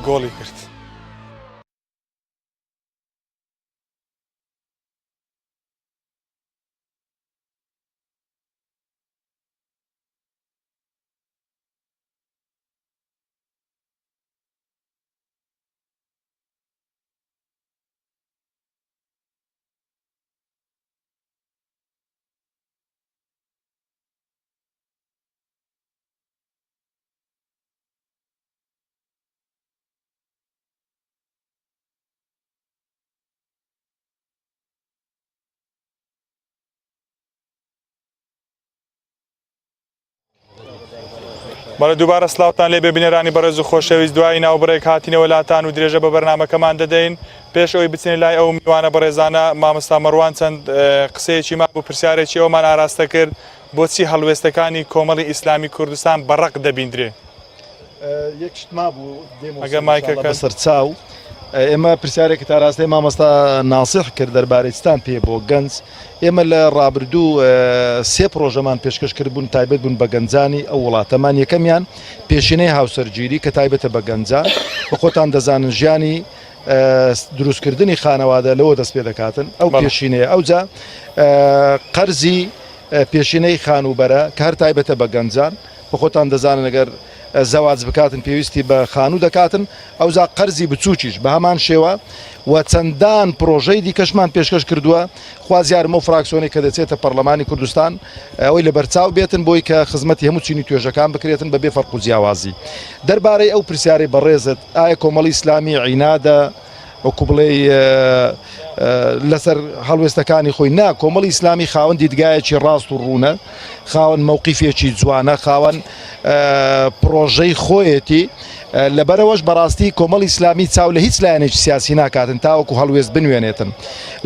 گۆڵی کرد. بەڵێ دووبارە سلااوتان لێ ببینێرانی بەڕێز و خۆشەویست دوایی ناوبڕێک هاتینەوە لاتان و درێژە بە بەرنامەکەمان دەدەین. پێش ئەوەی بچین لای ئەو میوانە بەڕێزانە مامۆستا مەڕوان چەند قسەیەکی مابوو پرسیارێکی ئەومان ئاراستە کرد بۆچی هەڵوێستەکانی کۆمەڵی ئیسلامی کوردستان بەڕق دەبیندرێ. یەکشت مابوو دێمە سەر چاو ئێمە پرسیارێکی تاراستەی مامۆستا ناسیح کرد دەربارەی چتان پێ بۆ گەنج. ئێمە لە ڕابردوو سێ پرۆژەمان پێشکەش کردبوون تایبەت بوون بە گەنجانی ئەو وڵاتەمان. یەکەمیان پێشینەی هاوسەرگیری کە تایبەتە بە گەنجان بە خۆتان دەزانن ژیانی دروستکردنی خانەوادە لەوە دەست پێ دەکاتن ئەو پێشینەیە. ئەوجا قەرزی پێشینەی خانوبەرە کە هەر تایبەتە بە گەنجان بە خۆتان دەزانن ئەگەر زەواج بکاتن پێویستی بە خانوو دەکاتن ئەوجا قەرزی بچووکیش بە هەمان شێوە و چەندان پرۆژەی دیکەشمان پێشکەش کردووە خوازیارمە و فراکسیۆنی کە دەچێتە پەرلەمانی کوردستان ئەوەی لە بەرچاو بێتن بۆی کە خزمەتی هەموو چینی توێژەکان بکرێتن بەبێ فەرق و جیاوازی. دەربارەی ئەو پرسیارەی بەڕێزت ئایا کۆمەڵی ئیسلامی عینادە وەکو بڵێ لەسەر هەڵوێستەکانی خۆی نا کۆمەڵی ئیسلامی خاوەن دیدگایەکی ڕاست و ڕوونە خاوەن مووقیفێکی جوانە خاوەن پرۆژەی خۆیەتی لەبەرەوەش بەڕاستی کۆمەڵی ئیسلامی چاو لە هیچ لایەنێکی سیاسی ناکاتن تاوەکو هەڵوێست بنوێنێتن.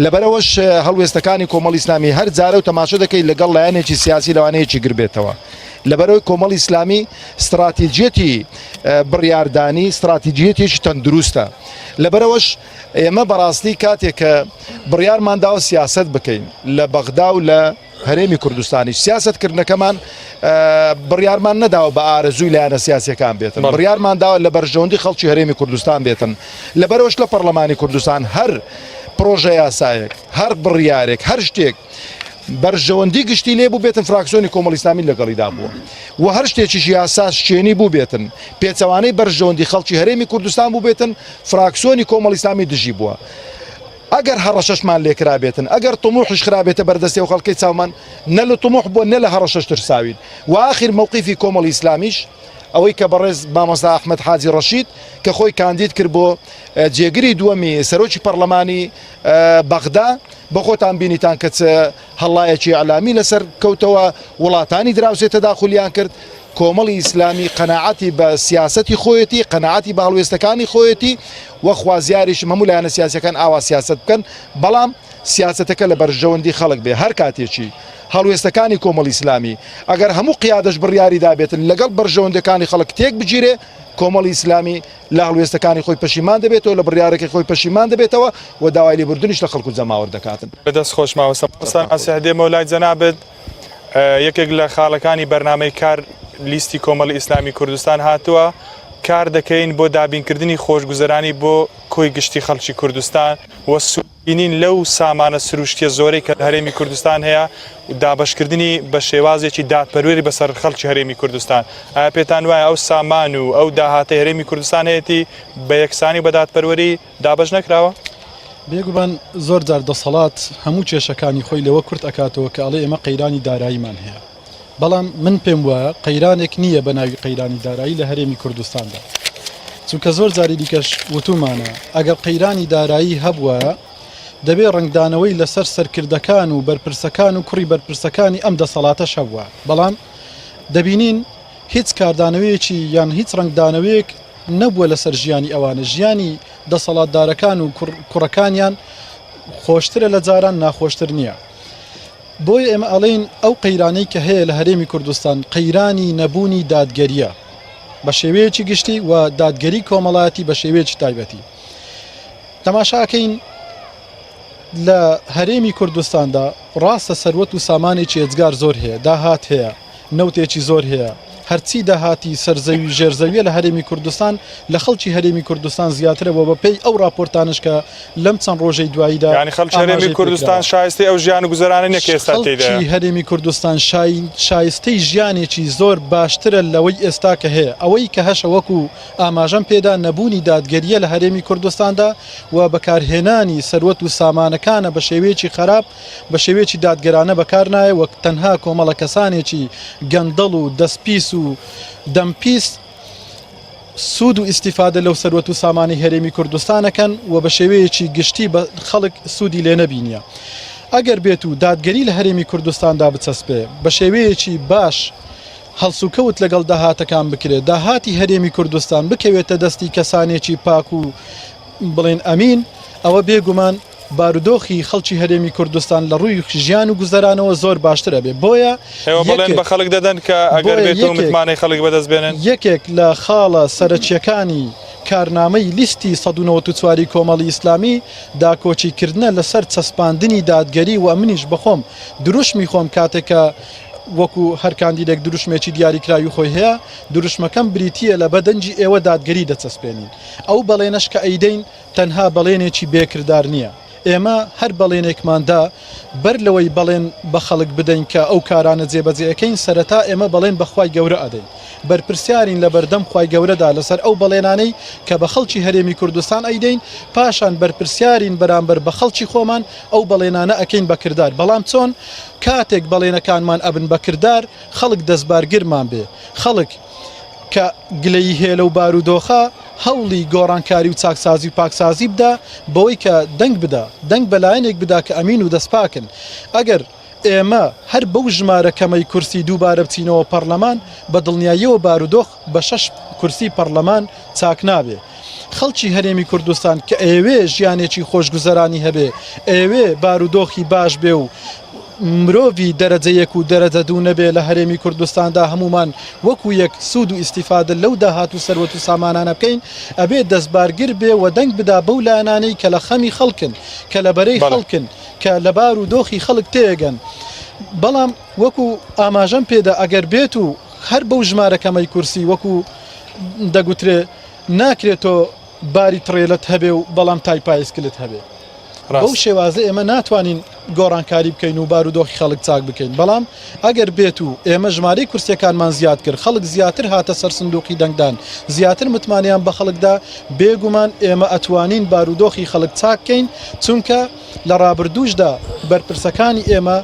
لەبەرەوەش هەڵوێستەکانی کۆمەڵی ئیسلامی هەر جارە و تەماشا دەکەی لەگەڵ لایەنێکی سیاسی لەوانەیەکی گربێتەوە. لەبەرەوەی کۆمەڵی ئیسلامی استراتیجێتی بڕیاردانی استراتیجێتێکی تەندروستە. لەبەرەوەش ئێمە بەڕاستی کاتێک کە بڕیارمان داوە سیاست بکەین لە بەغدا و لە هەرێمی کوردستانی سیاستکردنەکەمان بڕیارمان نەداوە بە ئارەزووی لایەنە سیاسیەکان بێتن بڕیارمان داوە لە بەرژەوەندی خەڵکی هەرێمی کوردستان بێتن. لەبەرەوەش لە پەرلەمانی کوردستان هەر پرۆژە یاسایەک هەر بڕیارێک هەر شتێک بەرژەوەندی گشتی لێ بوو بێتن فراکسیۆنی کۆمەڵی ئیسلامی لەگەڵیدا بووە و هەر شتێکیش یاساس شوێنی بوو بێتن پێچەوانەی بەرژەوەندی خەڵکی هەرێمی کوردستان بوو بێتن فراکسیۆنی کۆمەڵی ئیسلامی دژی بووە. ئەگەر هەڕەشەشمان لێکرا بێتن ئەگەر تموحش خرابێتە بەردەستی و خەڵکی چاومان نە لە تموح بووە نە لە هەڕەشەش ترساوین و ئاخر مووقیفی کۆمەڵی ئیسلامیش ئەوەی کە بەڕێز مامۆستا ئەحمەد حاجی ڕەشید کە خۆی کاندید کرد بۆ جێگری دووەمی سەرۆکی پەرلەمانی بەغدا بە خۆتان بینیتان کە هەڵایەکی ئەعلامی لەسەر کەوتەوە وڵاتانی دراوسێ تەداخولیان کرد. کۆمەڵی ئیسلامی قەناعەتی بە سیاسەتی خۆیەتی قەناعەتی بە هەڵوێستەکانی خۆیەتی وە خوازیاریش هەموو لایەنە سیاسەکان ئاوا سیاست بکەن بەڵام سیاسەتەکە لە بەرژەوەندی خەڵک بێ. هەر کاتێکی هەڵوێستەکانی کۆمەڵی ئیسلامی ئەگەر هەموو قیادەش بڕیاری دابێتن لەگەڵ بەرژەوەندەکانی خەڵک تێک بگیرێ کۆمەڵی ئیسلامی لە هەڵوێستەکانی خۆی پەشیمان دەبێتەوە لە بڕیارەکەی خۆی پەشیمان دەبێتەوە و داوای لێبوردنیش لە خەڵکو جەماوەر دەکاتن. بەدەست خۆش مامۆستا ئاسیحدێمە لای جەنابێت یەکێک لە خاڵەکانی بەرنامەی کار لیستی کۆمەڵی ئیسلامی کوردستان هاتووە کار دەکەین بۆ دابینکردنی خۆشگوزەرانی بۆ کۆی گشتی خەڵکی کوردستان و سوینین لەو سامانە سروشتیە زۆرەی کە هەرێمی کوردستان هەیە دابەشکردنی بە شێوازێکی دادپەروێری بەسەر خەڵکی هەرێمی کوردستان. ئایا پێتان وایە ئەو سامان و ئەو داهاتەی هەرێمی کوردستان هەیەی بە یەکسانی بە دادپەروەری دابەش نەکراوە؟ بێگومان زۆر جار دەسەڵات هەموو کێشەکانی خۆی لەوە کورت ئەکاتەوە کە ئەڵێ ئێمە قەیرانی داراییمان هەیە بەڵام من پێم وایە قەیرانێک نییە بە ناوی قەیرانی دارایی لە هەرێمی کوردستاندا چونکە زۆر جاری دیکەش وتومانە ئەگەر قەیرانی دارایی هەبووە دەبێ ڕنگدانەوەی لەسەر سەرکردەکان و بەرپرسەکان و کوڕی بەرپرسەکانی ئەم دەسەڵاتەش هەبووە بەڵام دەبینین هیچ کاردانەوەیەکی یان هیچ ڕنگدانەوەیەک نەبووە لەسەر ژیانی ئەوانە ژیانی دەسەڵاتدارەکان و کوڕەکانیان خۆشترە لە جاران ناخۆشتر نییە. بۆیە ئێمە ئەڵێن ئەو قەیرانەی کە هەیە لە هەرێمی کوردستان قەیرانی نەبوونی دادگەریە بە شێوەیەکی گشتی و دادگەری کۆمەڵایەتی بە شێوەیەکی تایبەتی. تەماشاکەین لە هەرێمی کوردستاندا ڕاستە سەروەت و سامانێکی ئێجگار زۆر هەیە داهات هەیە نەوتێکی زۆر هەیە هەرچی داهاتی سەرزەوی ژێرزەویە لە هەرێمی کوردستان لە خەڵکی هەرێمی کوردستان زیاترەوە بە پێی ئەو راپۆرتانش کە لەم چەند ڕۆژەی دواییدا ینی خەڵکی هەرێمی کوردستان شایسته ئەو ژیان و گوزەرانە نەک ئێستا تێدا خەڵکی هەرێمی کوردستان شایستەی ژیانێکی زۆر باشترە لەوەی ئێستا کە هەیە ئەوەی کە هەشە وەکو ئاماژەم پێدا نەبوونی دادگەریە لە هەرێمی کوردستاندا و بەکارهێنانی سەروەت و سامانەکانە بە شێوەیەکی خراپ بە شێوەیەکی دادگەرانە بەکار نایە وەک تەنها کۆمەڵە کەسانێکی گەندەڵ و دەستپیس و دەمپیس سوود و ئیسیفادە لەو سەروەت و سامانی هەرێمی کوردستانەکەن و بە شێوەیەکی گشتی بە خەڵک سوودی لێ نەبینیە ئەگەر بێت و دادگەری لە هەرێمی کوردستاندا بچەسپێ بە شێوەیەکی باش هەڵسوکەوت لەگەڵ داهاتەکان بکرێت داهاتی هەرێمی کوردستان بکەوێتە دەستی کەسانێکی پاک و بڵێن ئەمین ئەوە بێگومان بارودۆخی خەڵکی هەرێمی کوردستان لە ڕووی ژیان و گوزەرانەوە زۆر باشترە بێ بۆیە بڵێن بە خەڵک دەدەن کە ئەگەر بێتەوە متمانەی خەڵک بەدەست بێنن یەکێک لە خاڵە سەرچیەکانی کارنامەی لیستی 1994 کۆمەڵی ئیسلامی داکۆچیکردنە لەسەر چەسپاندنی دادگەری و منیش بەخۆم دروشمی خۆم کاتێکە وەکو هەر کاندیدێک دروشمێکی دیاریکراوی خۆی هەیە دروشمەکەم بریتیە لە بەدەنجی ئێوە دادگەری دەچەسپێنین ئەو بەڵێنەش کە ئەیدەین تەنها بەڵێنێکی بێکردار نییە ئێمە هەر بەڵێنێکماندا بەر لەوەی بەڵێن بە خەڵک بدەین کە ئەو کارانە جێبەجێەکەین سەرەتا ئێمە بەڵێن بەخوای گەورە ئەدەین بەرپرسیارین لە بەردەم خوای گەورەدا لەسەر ئەو بەڵێنانەی کە بە خەڵکی هەرێمی کوردستان ئەیدەین پاشان بەرپرسیارین بەرامبەر بە خەڵکی خۆمان ئەو بەڵێنانە ئەکەین بەکردار بەڵام چۆن کاتێک بەڵێنەکانمان ئەبن بەکردار خەڵک دەستبارگرمان بێ خەڵک کە گلەی هەیە لەو بارودۆخە هەوڵی گۆڕانکاری و چاکسازی و پاکسازی بدا بەوەی کە دەنگ بدا دەنگ بەلایەنێک بدا کە ئەمین و دەستپاکن ئەگەر ئێمە هەر بەو ژمارەکەمەی کورسی دووبارە بچینەوە پەرلەمان بە دڵنیاییەوە بارودۆخ بە 6 کورسی پەرلەمان چاک نابێ خەڵکی هەرێمی کوردستان کە ئێوێ ژیانێکی خۆشگوزەرانی هەبێ ئێوێ بارودۆخی باش بێ و مرۆڤی دەرەجەیەک و دەرەجە دوو نەبێ لە هەرێمی کوردستاندا هەمومان وەکو یەک سوود و ئیسیفادە لەو داهات و سەروەت و سامانانە بکەین ئەبێ دەستبارگر بێ و دەنگ بدا بەو لایەنانەی کە لە خەمی خەڵکن کە لە بەرەی خەڵکن کە لە بارودۆخی خەڵک تێگەن بەڵام وەکو ئاماژەم پێدا ئەگەر بێت و هەر بەو ژمارەکەمەی کورسی وەکو دەگوترێ ناکرێتەوە باری تڕێلت هەبێ و بەڵام تایپایسکلت هەبێ بەو شێوازە ئێمە ناتوانین گۆڕانکاری بکەین و بارودۆخی خەڵک چاک بکەین بەڵام ئەگەر بێت و ئێمە ژمارەی کورسیەکانمان زیاد کرد خەڵک زیاتر هاتە سەر سندوقی دەنگدان زیاتر متمانیان بە خەڵکدا بێگومان ئێمە ئەتوانین بارودۆخی خەڵک چاککەین چونکە لە ڕابردووشدا بەرپرسەکانی ئێمە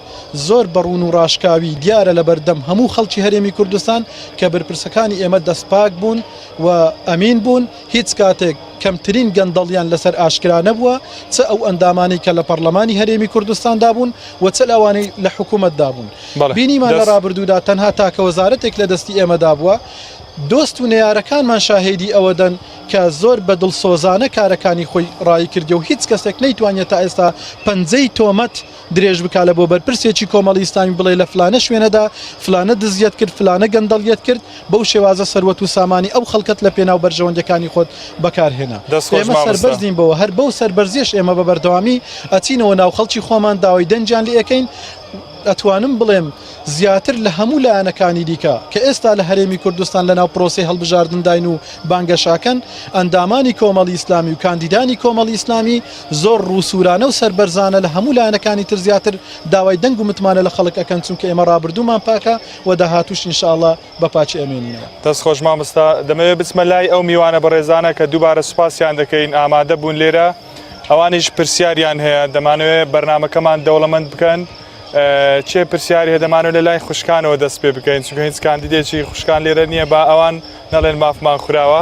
زۆر بەڕون و ڕاشکاوی دیارە لە بەردەم هەموو خەڵکی هەرێمی کوردستان کە بەرپرسەکانی ئێمە دەستپاک بوون و ئەمین بوون هیچ کاتێک کەمترین گەندەڵیان لەسەر ئاشکرا نەبووە چ ئەو ئەندامانی کە لە پەرلەمانی هەرێمی کوردستاندا بوون و چ ئەوانەی لە حکوومەتدا بوون بینیمان لە ڕابردوودا تەنها تاکە وەزارەتێک لە دەستی ئێمەدا بووە دۆست و نەیارەکانمان شاهێدی ئەوە دەن کە زۆر بە دڵسۆزانە کارەکانی خۆی ڕای کردی و هیچ کەسێک نەیتوانێت تا ئێستا پەنجەی تۆمەت درێژ بکالە بۆ بەرپرسێکی کۆمەڵی ئیسلامی بڵێ لە فلانە شوێنەدا فلانە دزیەت کرد فلانە گەندەڵیەت کرد بەو شێوازە سەروەت و سامانی ئەو خەڵکت لە پێناو بەرژەوەندەکانی خۆت بەکارهێنا ئێمە سەربەرزین بەوە هەر بەو سەربەرزیش ئێمە بە بەردەوامی ئەچینەوە ناو خەڵکی خۆمان داوای دەنجیان لێ ئەەکەین ئەتوانم بڵێم زیاتر لە هەموو لایەنەکانی دیکە کە ئێستا لە هەرێمی کوردستان لە ناو پرۆسی هەڵبژاردنداین و بانگەشاکەن ئەندامانی کۆمەڵی ئیسلامی و کاندیدانی کۆمەڵی ئیسلامی زۆر ڕووسورانە و سەربەرزانە لە هەموو لایەنەکانی تر زیاتر داوای دەنگ و متمانە لە خەڵک ئەکەن چونکە ئێمە ڕابردوومان پاکە و داهاتووش ئینشاءڵڵا بە پاچی ئەمێنینەوە دەست خۆش مامۆستا دەمەوێت بچمە لای ئەو میوانە بەڕێزانە کە دووبارە سوپاسیان دەکەین ئامادە بوون لێرە ئەوانیش پرسیاریان هەیە دەمانوێت بەرنامەکەمان دەوڵەمەند بکەن چێ پرسیاری هەدەمانەوە لە لای خوشکانەوە دەست پێ بکەین چونکە هیچ کاندیدێکی خوشکان لێرە نییە با ئەوان نەڵێن مافمان خوراوە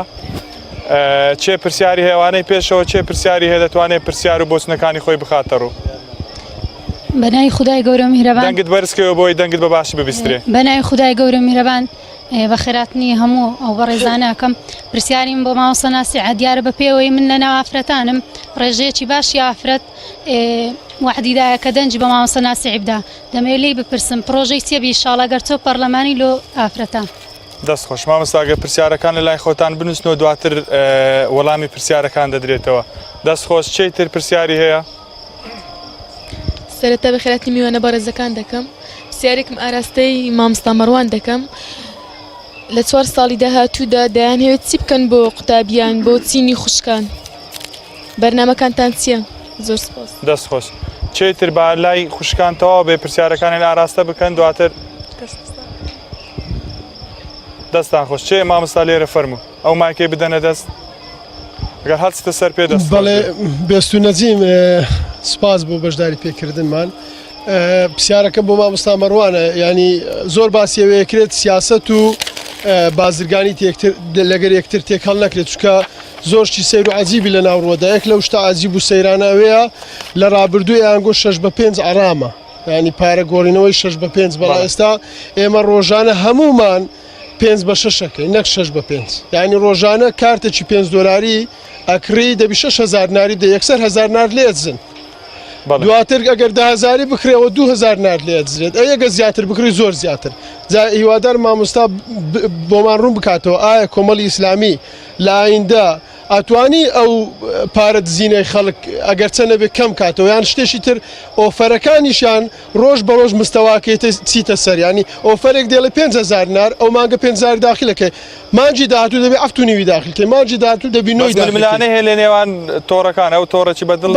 چێ پرسیاری هێوانەی پێشەوە چێ پرسیاری هەیە دەتوانێت پرسیار و بۆچنەکانی خۆی بخاتە ڕوو بەنای خدای گەورە میهرەبان دەنگت بەرزکەوە بۆی دەنگت بە باشی ببیسترێ بەنای خدای گەورە میهرەبان بە خێراتنی هەموو ئەو بەڕێزانەکەم پرسیاریم بۆ مامۆستا ناسیحە دیارە بە پێوەی من لە ناو ئافرەتانم ڕێژەیەکی باشی ئافرەت وحدیدایە کە دەنجی بە مامۆستا ناسیحی بدا دەمەوێت لێی بپرسم پرۆژەی چێبی ئینشاڵڵا گەر تۆ پەرلەمانی لۆ ئافرەتان دەست خۆش مامۆستا ئەگەر پرسیارەکان لە لای خۆتان بنووسنەوە دواتر وەڵامی پرسیارەکان دەدرێتەوە دەست خۆش چی تر پرسیاری هەیە سەرەتا بەخێراتی میوانە بەڕێزەکان دەکەم پرسیارێکم ئاراستەی مامۆستا مەڕوان دەکەم لە 4 ساڵی داهاتوودا دەیانهەوێت چی بکەن بۆ قوتابیان بۆ چینی خوشکان بەرنامەکانتان چییە؟ زۆر سپاس. دەستخۆش چێتر با لای خوشکانتەوە بێ پرسیارەکانی ئاراستە بکەن دواتر دەستان خۆش چێ مامۆستا لێرە فەرموو ئەو مایکەی بدەنە دەست ئەگەر هەڵچتە سەر پێ دەست. بەڵێ بێست و نەجیم سپاس بۆ بەشداری پێکردنمان. پرسیارەکە بۆ مامۆستا مەڕوانە ینی زۆر باسیەوەیەکرێت سیاست و بازرگانی لەگەر یەکتر تێک هەڵ نەکرێت چکە زۆرشی سیر و عجیبی لە ناوڕۆدا یەک لەو شتا عجیب و سەیرانەوەیە لە ڕابردووی یانگۆ 6/5 ئارامە ینی پارە گۆڕینەوەی 6/5 بەڵام ئێستا ئێمە ڕۆژانە هەمومان 5/6ەکەی نەک 6/5 ینی ڕۆژانە کارتێکی $5 ئەکری دەبی 6,000 ناری دە یەکسەر 1,000 نار لێتزن دواتر ئەگەر 10,000 بکرێەوە 2,000 نار لێتزرێت ئەگە زیاتر بکری زۆر زیاتر هیوادار مامۆستا بۆمان ڕوون بکاتەوە ئایا کۆمەڵی ئیسلامی لە ئایندە ئەتوانی ئەو پارە دزینەی خەڵک ئەگەر چەنە بێ کەم کاتەوە یان شتێکی تر ئۆفەرەکانیشان ڕۆژ بە ڕۆژ مستەواکەیتە چیتە سەریانی ئۆفەرێک دێڵێ 5,000 نار ئەو مانگە 5,000 داخلەکەی مانجی داهاتوو دەبێ 7,500 داخلکەی مانجی داهاتوو دەبی 9 ململانە هەیە لە نێوان تۆڕەکان ئەو تۆڕەی بەدڵ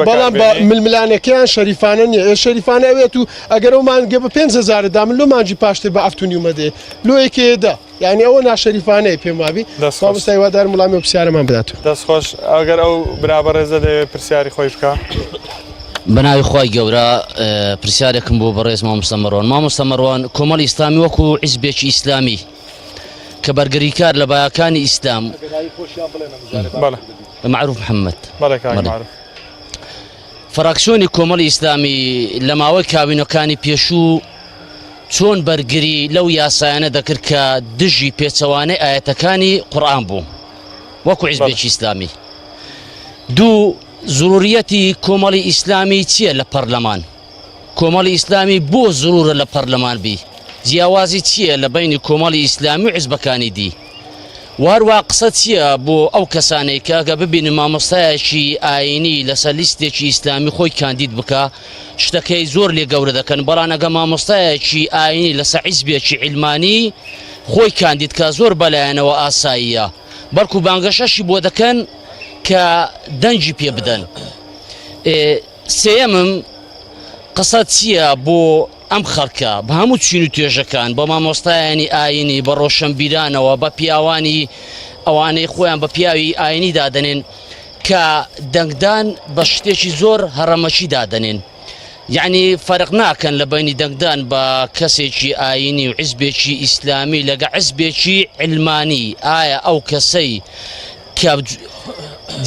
بەڵام ململانەکەیان شەریفانە نیە شەریفانە ئەوێت و ئەگەر ئەو مانگە بە 5,000 دامن لۆ مانجی پاشتر بە 7,500 دێ لۆیەکێدا یعنی ئەوە ناشەریفانەیە پێم وابی مامۆستا هیوادار وەڵامی و پرسیارەمان بدات. دەستخۆش ئەگەر ئەو برابەڕێزە دەوێت پرسیاری خۆی بکە. بەناوی خۆی گەورە پرسیارێکم بۆ بەڕێز مامۆستا مەڕوان. مامۆستا مەڕوان کۆمەڵی ئیسلامی وەکو حیزبێکی ئیسلامی کە بەرگەریکار لە بایەکانی ئیسلام معروف محەممەد فراکسیۆنی کۆمەڵی ئیسلامی لە ماوەی کابینەکانی پێشوو چۆن بەرگری لەو یاسایانە دەکرد کە دژی پێچەوانەی ئاەتەکانی قورئان بوو وەکو حیزبێکی ئیسلامی. دوو زروریەتی کۆمەڵی ئیسلامی چییە لە پەرلەمان؟ کۆمەڵی ئیسلامی بۆ زرورە لە پەرلەمان بی؟ جیاوازی چییە لە بینی کۆمەڵی ئیسلامی و حیزبەکانی دی؟ وهروە قسە چییە بۆ ئەو کەسانەی کە ئەگە ببینن مامۆستایەکی ئاینی لەسەر لیستێکی ئیسلامی خۆی کاندید بکە شتەکەی زۆر لێ گەورە دەکەن بەڵام ئەگە مامۆستایەکی ئاینی لەسەر حیزبێکی عیلمانی خۆی کاندید کە زۆر بەلایەنەوە ئاساییە بەڵکو بانگەشەشی بۆ دەکەن کە دەنجی پێ بدەن. سێەمم قسە چییە بۆ ئەم خەڵکە بە هەموو چین و توێژەکان بە مامۆستایانی ئاینی بە ڕۆشنبیرانەوە بە پیاوانی ئەوانەی خۆیان بە پیاوی ئاینی دادەنێن کە دەنگدان بە شتێکی زۆر هەڕەمەچی دادەنێن یعنی فەرق ناکەن لە بینی دەنگدان بە کەسێکی ئاینی و حیزبێکی ئیسلامی لەگە حیزبێکی عیلمانی ئایا ئەو کەسەی کە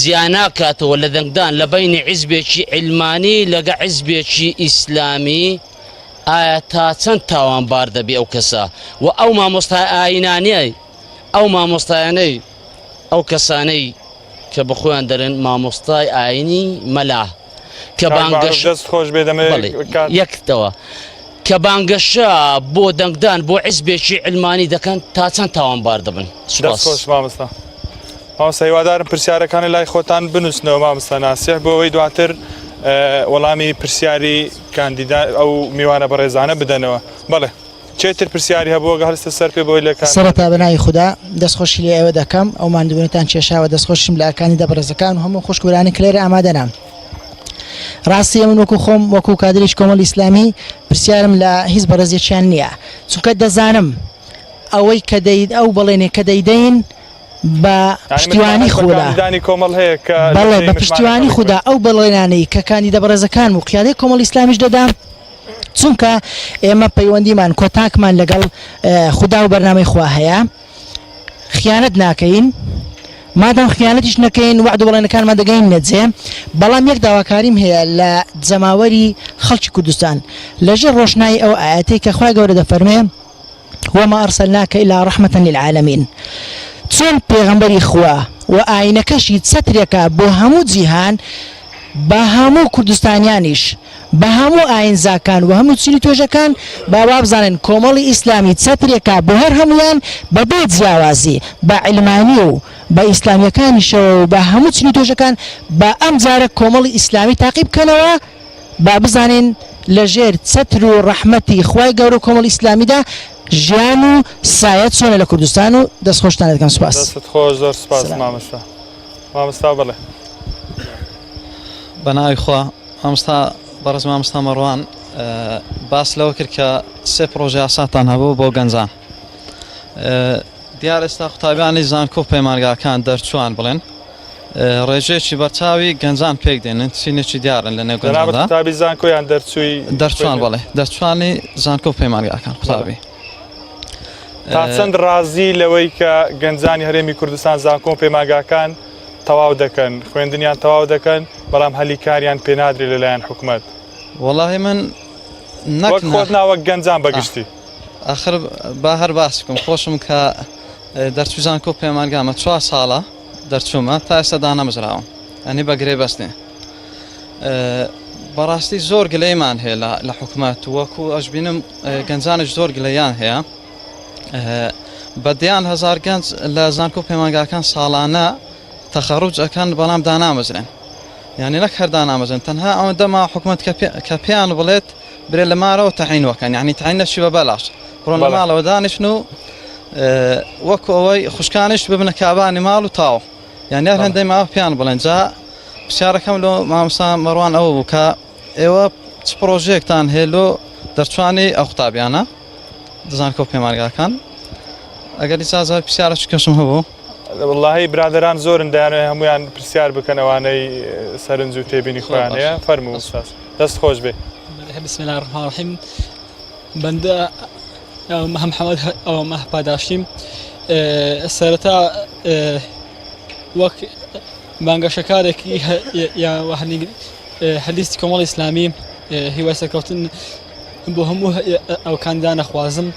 جیاناکاتەوە لە دەنگدان لە بینی حیزبێکی عیلمانی لەگە حیزبێکی ئیسلامی ئایا تا چەند تاوانبار دەبێ ئەو کەسە و ئەو مامۆستای ئاینانەی ئەو مامۆستایانەی ئەو کەسانەی کە بەخۆیان دەرن مامۆستای ئاینی مەلا کە یەکتەوە کە بانگەشە بۆ دەنگدان بۆ حیزبێکی عیلمانی دەکەن تا چەند تاوانبار دەبن. مامۆستا هیوادارم پرسیارەکانی لای خۆتان بنووسنەوە مامۆستا ناسیح بۆ ئەوەی دواتر وەڵامی پرسیاری کاندیدا ئەو میوانە بەڕێزانە بدەنەوە. بەڵێ چێتر پرسیاری هەبووە گە هەستە سەر پێ بۆی لەکان سەرەتا بەناوی خوددا دەستخۆشی لێ ئێوە دەکەم ئەو مادوونتان کێشاوە دەستخۆشیم لە ئەکانی دەبڕێزەکان و هەموو خوشکورانی کلێرە ئامادەنام. ڕاستی من وەکو خۆم وەکو کادریش کۆمەڵی ئیسلامی پرسیارم لە هیچ بەڕێزیەکیان نییە چونکە دەزانم ئەوەی کە ئەو بەڵێنێ کە دەیدەین بە پشتیوانی خۆدا بەڵێ بە پشتیوانی خوددا ئەو بەڵێنانەی کە کاندیدە بەڕێزەکان و قیادەی کۆمەڵی ئیسلامیش دەدام چونکە ئێمە پەیوەندیمان کۆتاکمان لەگەڵ خوددا و بەرنامەی خوا هەیە خیانەت ناکەین مادام خیانەتیش نەکەین وعد و بەڵێنەکانمان دەگەین نەجێ بەڵام یەک داواکاریم هەیە لە جەماوەری خەڵکی کوردستان لەژێر ڕۆشنایی ئەو ئاەتەی کە خوای گەورە دەفەرمێ وما أرسلناك إلا رحمة للعالمين چۆن پێغەمبەری خوا و ئاینەکەشی چەترێکە بۆ هەموو جیهان بە هەموو کوردستانیانیش بە هەموو ئاینزاکان و هەموو چینی توێژەکان باوا بزانن کۆمەڵی ئیسلامی چەترێکە بۆ هەر هەمویان بەبێ جیاوازی بە عیلمانی و بە ئیسلامیەکانیشەوە و بە هەموو چینی توێژەکان بە ئەم جارە کۆمەڵی ئیسلامی تاقیب بکەنەوە با بزانین لەژێر چەتر و ڕەحمەتی خوای گەورە کۆمەڵی ئیسلامیدا ژیان و سایەت چۆنە لە کوردستان و دەستخۆشتانە دەکەم سوپاس. دەستت خۆش زۆر سپاس مامۆستا بڵێ. بەناوی خوا مامۆستا بەڕێز مامۆستا مەڕوان باس لەوە کرد کە سێ پرۆژه یاساتان هەبوو بۆ گەنجان. دیار ئێستا قوتابیانی زانکۆ پەیمانگاکان دەرچوان بڵێن ڕێژەیەکی بەرچاوی گەنجان پێک دێنن چینێکی دیارن لە نێو گەنجاندا. قوتابی زانکۆیان دەرچوان بڵێ دەرچوانی زانکۆ پەیمانگاکان قوتابی. تا چەند ڕازی لەوەی کە گەنجانی هەرێمی کوردستان زانکۆ پەیمانگاکان تەواو دەکەن خوێندنیان تەواو دەکەن بەڵام هەلی کاریان پێنادرێت لەلایەن حکوومەت؟ وەڵاهی من خۆت ناوەک گەنجان بەگشتی ئاخر با هەر باسی بکەم خۆشم کە دەرچوو زانکۆ پەیمانگامە 4 ساڵە دەرچوومە تا ئێستا دانەمەزراوم ئەنی بەگرێ بەستێ. بەڕاستی زۆر گلەیمان هەیە لە حکوومەت وەکو ئەش بینم گەنجانش زۆر گلەیان هەیە بەدیان هزار گەنج لە زانکۆ پەیمانگاکان ساڵانە تەخەڕوج ئەکەن بەڵام دانامەزرێن یعنی نەک هەر دانامەزن تەنها ئەوە دەما حکوومەت کە پێیان بڵێت برێ لە مارەوە تەعینوەکەن یعنی تەعین نەچی بە بەلاش بڕۆن لە ماڵەوە دانیشن و وەکو ئەوەی خوشکانش ببنە کابانی ماڵ و تاو یعنی هەر هەندەی ماوە پێیان بڵێن جا پرسیارەکەم لە مامۆستا مەڕوان ئەوە بوو کە ئێوە چ پرۆژەیەکتان هێلۆ دەرچوانی ئەو قوتابیانە زانکۆ پەیمانگاکان ئەگەر ئیجازە پرسیارێکی کەشم هەبوو. واللهی برادران زۆرن دەیانەوێت هەمویان پرسیار بکەن ئەوانەی سەرنج و تێبینی خۆیان هەیە فەرموو ئوستاز دەست خۆش بێ. بسم الله الرحمن الرحیم بەندە محەممەد ئەوە مەح پاداشتیم سەرەتا وەک بانگەشەکارێکی هەلیستی کۆمەڵی ئیسلامی هیوای سەرکەوتن بۆ هەموو ئەو کاندیدان نەخوازم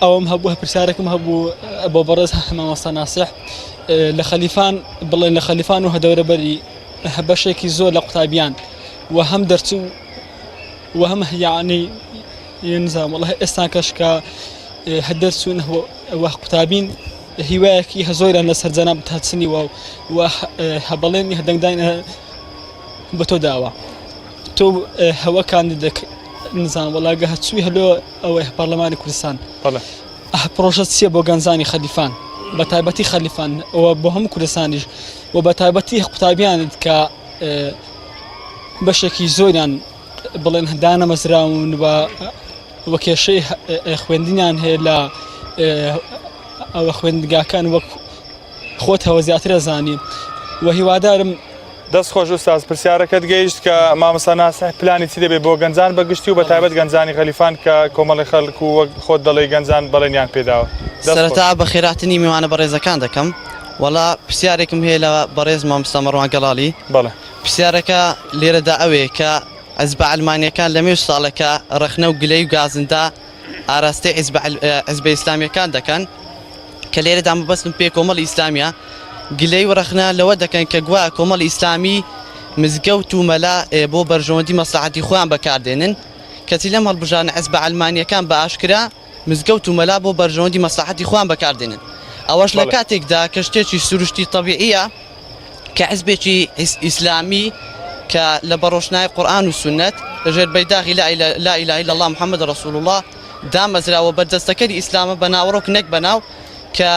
ئەوم هەبوو پرسیارێکم هەبوو بۆ بەڕێز مامۆستا ناسیح لە خەلیفان بڵێن لە خەلیفان و هەدەورەبەری بەشێکی زۆر لە قوتابیان و هەم دەرچوو و هەم یعنی نزانم وەڵاهی ئێستا کەش کە هەدەرچوون وە قوتابین هیوایەکی زۆریان لە سەرجەناب هەچنی و هەبەڵێنی هەدەنگدان بە تۆ داوە تۆ هەوە کاندیدەک نزانم وەڵاگە هەچووی هەلۆ ئەوەی پەرلەمانی کوردستان پرۆژە چییە بۆ گەنجانی خەلیفان بە تایبەتی خەلیفان ئەوە بۆ هەموو کوردستانیش و بە تایبەتی قوتابیانت کە بەشێکی زۆریان بڵێن دانەمەزراون وە کێشەی خوێندنیان هەیە لە ئەوە خوێندگاکان وەک خۆتەوە زیاترە زانی و هیوادارم دەست خۆش ئوستاز پرسیارەکەت گەیشت کە مامۆستا ناسیح پلانی چی دەبێت بۆ گەنجان بەگشتی و بە تایبەت گەنجانی خەلیفان کە کۆمەڵی خەڵک و وەک خۆت دەڵێ گەنجان بەڵێنیان پێداوە. سەرەتا بە خێراتنی میوانە بەڕێزەکان دەکەم وەڵا پرسیارێکم هەیە لە بەڕێز مامۆستا مەڕوان گەڵاڵی پرسیارەکە لێرەدا ئەوەیە کە حیزب ئەلمانیەکان لە مێژ ساڵەکە ڕەخنە و گلەی و گازندا ئاراستەی حیزب ئیسلامیەکان دەکەن کە لێرەدا مەبەستم پێ کۆمەڵی ئیسلامیە گلەی و ڕەخنە لەوە دەکەن کە گوایە کۆمەڵی ئیسلامی مزگەوت و مەلا بۆ بەرژەوەندی مەسلحەتی خۆیان بەکاردێنن کەچی لەم هەڵبژانە حیزب ئەلمانیەکان بە ئاشکرا مزگەوت و مەلا بۆ بەرژەوەندی مەسلحەتی خۆیان بەکاردێنن ئەوەش لە کاتێکدا کە شتێکی سروشتی تەبیعیە کە حیزبێکی ئیسلامی کە لە بەڕۆشنای قورئان و سونەت لەژێر بەیداغی لا ئیلاهە ئیلا الله محەممەد ڕەسوول الله دامەزراوە بەردەستەکەری ئیسلامە بەناوڕۆک نەک بەناو کە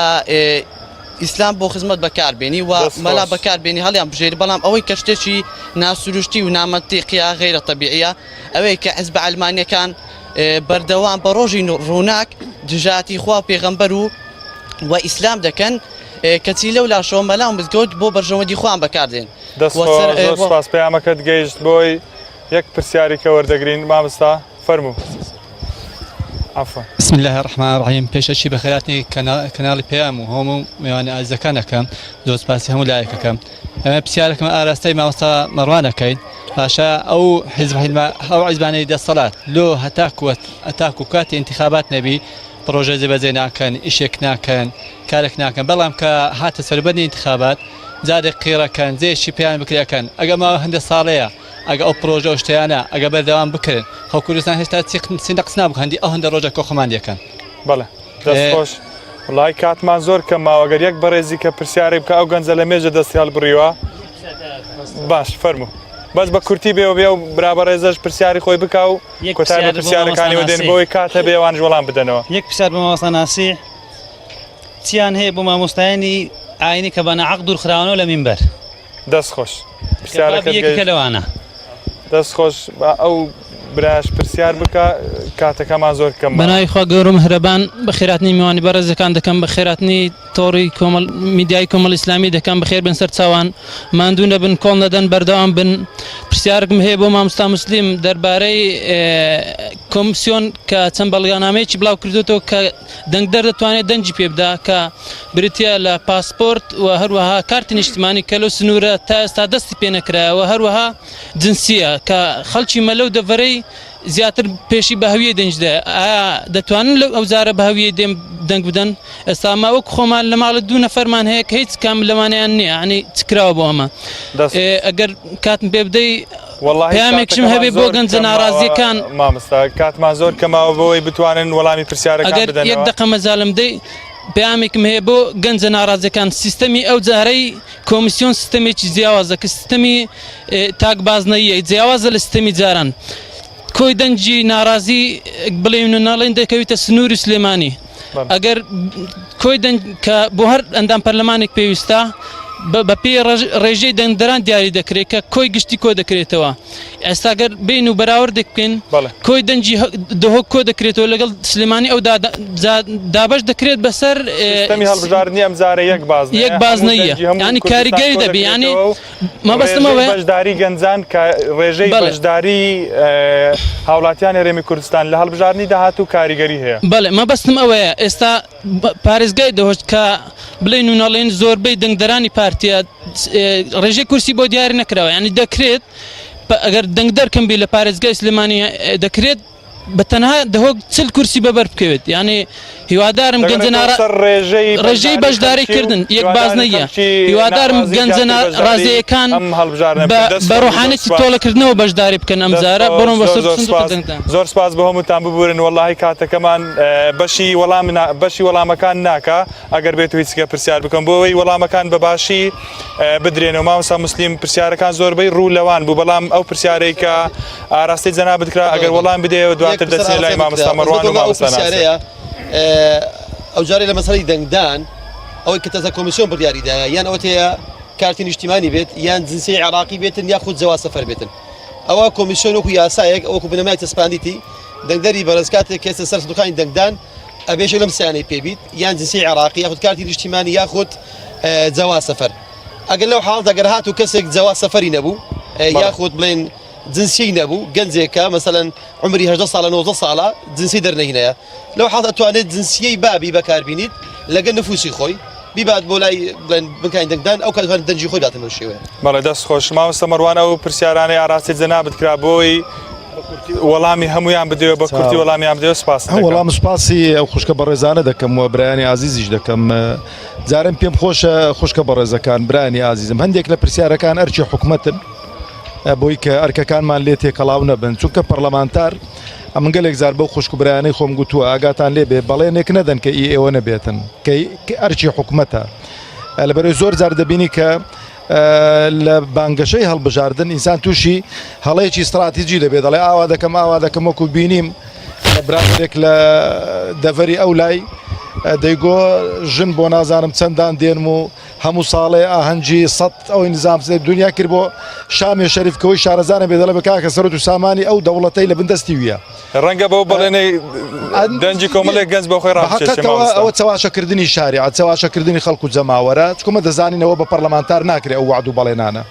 ئیسلام بۆ خزمەت بەکاربێنی و مەلا بەکاربێنی هەڵیان بژێری بەڵام ئەوەی کە شتێکی ناسروشتی و نامەنتیقیە غەیرە تەبیعیە ئەوەی کە حیزب ئەلمانیەکان بەردەوام بە ڕۆژی ڕووناک دژاتی خوا پێغەمبەر و ئیسلام دەکەن کەچی لەو لاشەوە مەلا و مزگەوت بۆ بەرژەوەندی خۆیان بەکاردێن. زۆر سپاس پەیامەکەت گەیشت بۆی یەک پرسیاری کە وەردەگرین مامۆستا فەرموو. بسم الله الرحمن الرحیم پێشەچی بە خێراتنی کەناڵی پێیام و هەموو میوانە ئازیزەکانەکەم زۆر سپاسی هەموو لایەکەکەم ئەمە پرسیارێکم ئاراستەی مامۆستا مەڕوانەکەین پاشا ئەو حیزبانەی دەسەڵات لۆ هەتاکو و کاتی انتخابات نەبی پرۆژە جێبەجێ ناکەن ئیشێک ناکەن کارێک ناکەن بەڵام کە هاتە سەربەرنی انتخابات جارێک قیڕەکەن جێشی پێیان بکرێکەن ئەگە ماوە هەندە ساڵەیە ئەگە ئەو پرۆژە ئەو شتیانە ئەگە بەردەوام بکرن خەڵک کوردستان هێشتا نەقس نابوو هەندی ئەو هەندە ڕۆژە کۆخەمان دەکەن. بەڵێ دەست خۆش وڵای کاتمان زۆر کەماوە ئەگەر یەک بەڕێزی کە پرسیارێک بکە ئەو گەنجە لە مێژە دەستی هەڵبڕیوە باش فەرموو. بەس بە کورتی بێ و برابە ڕێزەش پرسیاری خۆی بک و کۆتای بە پرسیارەکانی دێن بۆی کاتە بێ ئەوانش وەڵام بدەنەوە. یەک پرسیار بە مامۆستا ناسی چیان هەیە بۆ مامۆستایانی ئاینی کە بە نەعەق دوورخراونەوە لە مینبەر؟ دەستخۆش پرسیارەکە لەوانە دەستخۆش ئەو براش پرسیار بکە کاتەکەمان زۆر کەم. بەناوی خوا گەورە و میهرەبان بە خێراتنی میوانی بەڕێزەکان دەکەم بە خێراتنی تۆڕی میدیای کۆمەڵ ئیسلامی دەکەم بەخێر بن سەر چاوان ماندوو نەبن کۆڵ نەدەن بەردەوام بن. پرسیارم هەیە بۆ مامۆستا موسلیم دەربارەی کۆمیسیۆن کە چەند بەڵگانامەیەکی بڵاو کردوێتەوە کە دەنگدەر دەتوانێت دەنجی پێ بدا کە بریتە لە پاسپۆرت و هەروەها کارتی نیشتیمانی کە لەو سنوورە تا ئێستا دەستی پێ نەکرایەوە هەروەها جنسیە کە خەڵکی مەلەو دەڤەرەی زیاتر پێشی بە هەویە دەنجدا ئایا دەتوانن لەو ئەوزارە بە هەویە دەنگ بدەن؟ ئێستا ما وەک خۆمان لە ماڵە دوو نەفەرمان هەیە کە هیچ کام لەوانیان نییە عنی چکراوە بۆ ئەمە ئەگەر کاتم پێ بدەی پەیامێکشم هەبێ بۆ گەنجە ناڕازیەکان مامۆستا کاتمان زۆر کەماوە بۆەوەی بتوانن وەڵامی پرسیارەکان بدەنەوە. یەک دقە مەزالم دەی پەیامێکم هەیە بۆ گەنجە ناڕازیەکان سیستەمی ئەو جارەی کۆمیسیۆن سیستەمێکی جیاوازە کە سیستەمی تاکبازنەیە جیاوازە لە سیستەمی جاران کۆی دەنجی ناڕازی بڵێن و ناڵێن دەکەوێتە سنووری سلێمانی ئەگەر کۆی دەنج کە بۆ هەر ئەندام پەرلەمانێک پێویستە بە پێی ڕێژەی دەنگدەران دیاری دەکرێت کە کۆی گشتی کۆ دەکرێتەوە. ئێستاگەر بین و بەراوردێک بکەین کۆی دەنجی دهۆک کۆ دەکرێتەوە لەگەڵ سلێمانی ئەو دابش دەکرێت بەسەر هەڵبژاردننی ئەم زارە یەک بازنەیە ینی کاریگەری دەبێ ینی مەبەستمەوەی بەشداری گەنجان کە ڕێژەی بەشداری هاوڵاتیانی هەرێمی کوردستان لە هەڵبژاردننی داهاتوو کاریگەری هەیە. بەڵێ مەبەستم ئەوەیە ئێستا پارێزگای دەهۆشت کە بڵێن و نەڵێن زۆربەی دەنگدەرانی پارتیە ڕێژەی کورسی بۆ دیاری نەکراوە ینی دەکرێت ئەگەر دەنگدەرکەم بی لە پارێزگای سلێمانی دەکرێت بە تەنها دەهۆک 40 کورسی بەبەر بکەوێت ینی هیوادارم گەنجە ڕێژەی بەشداری کردن یەک بازنەیە هیوادارم گەنجە ڕازەیەکان بە ڕۆحانەتی تۆڵەکردنەوە بەشداری بکەن ئەم جارە بڕۆن بە زۆر سپاس بە هەمووتان ببورن وەڵاهی کاتەکەمان بەشی وەڵامەکان ناکە ئەگەر بێت هیچکە پرسیار بکەم بۆەوەی وەڵامەکان بە باشی بدرێنەوە. مامۆستا موسلیم پرسیارەکان زۆربەی ڕوو لەوان بوو بەڵام ئەو پرسیارەی کە ئاراستی جەناب بکرا ئەگەر وەڵام بدەیەوە دواتر دەچێت لای مامۆستا مەڕوان و مامۆستا ناسێ. ئەو جارێ لە مەسەڵی دەنگدان ئەوەی کە تەزە کۆمیسیۆن بڕیاریدایە یان ئەوە تەیە کارتی نیشتیمانی بێت یان جنسی عراقی بێتن یا خود جەواز سەفەر بێتن ئەوە کۆمیسیۆن وەکو یاسایەک ئەوەکو بنەمای تەسپاندیتی دەنگدەری بەڕێز کاتێک کێسە سەر سندوقانی دەنگدان ئەبێژە لەم سیانەی پێبیت یان جنسی عراقی یاخود کارتی نیشتیمانی یاخود جەواز سەفەر. ئەگەر لەو حاڵەتە ئەگەر هات و کەسێک جەواز سەفەری نەبوو یاخود بڵێن جنسی نەبوو گەنجێکە مەسەلەن عمری 18 ساڵە 90 ساڵە جنسی دەرنەهینەیە لەو حاڵەتە ئەتوانێت جنسیەی بابی بەکاربینیت لەگەڵ نفوسی خۆی بیبات بۆ لای بنکانی دەنگدان ئەو کاتوانێت دەنجی خۆی داتنەوە شێوەیە. بەڵێ دەست خۆش مامۆستا مەڕوان ئەو پرسیارانەی ئاراستی جەنابت کرا بۆی وەڵامی هەمویان بدەوە بە کورتی وەڵامیان بدەوە سپاس وەڵام سپاسی ئەو خوشکە بەڕێزانە دەکەم و برایانی عزیزیش دەکەم. جارم پێم خۆشە خوشکە بەڕێزەکان برانی عزیزم هەندێک لە پرسیارەکان ئەرچی حکومەتن بۆی کە ئەرکەکانمان لێ تێکەڵاو نەبن چونکە پەرلەمانتار ئەمن گەلێک زار بەو خوشک برایانەی خۆم گوتووە ئاگاتان لێ بێ بەڵێنێک نەدەن کە ئێوە نەبێتن کە ئەرچی حکومەتە لەبەرەوەی زۆر جار دەبینی کە لە بانگەشەی هەڵبژاردن ئینسان تووشی هەڵەیەکی استراتیجی دەبێت دەڵێ ئاوا دەکەم وەکو بینیم برادێک لە دەڤەری ئەو لای دەیگۆ ژن بۆ نازانم چەندان دێنم و هەموو ساڵێ ئاهەنگی سەد ئەوەی نظام دنیا کرد بۆ شامی شەریفکەوەی شارەزانە بێ دەڵێ بکاکە سەرۆت و سامانی ئەو دەوڵەتەی لە بندەستی ویە ڕەنگە بەو بەڵێنەی دەنجی کۆمەڵێک گەنج بە خۆی ڕاکەتەوە ئەوە چاواشەکردنی شاریعەت چاواشەکردنی خەڵک و جەماوەرە چکۆمە دەزانینەوە بە پەرلەمانتار ناکرێت ئەو وعد و بەڵێنانە.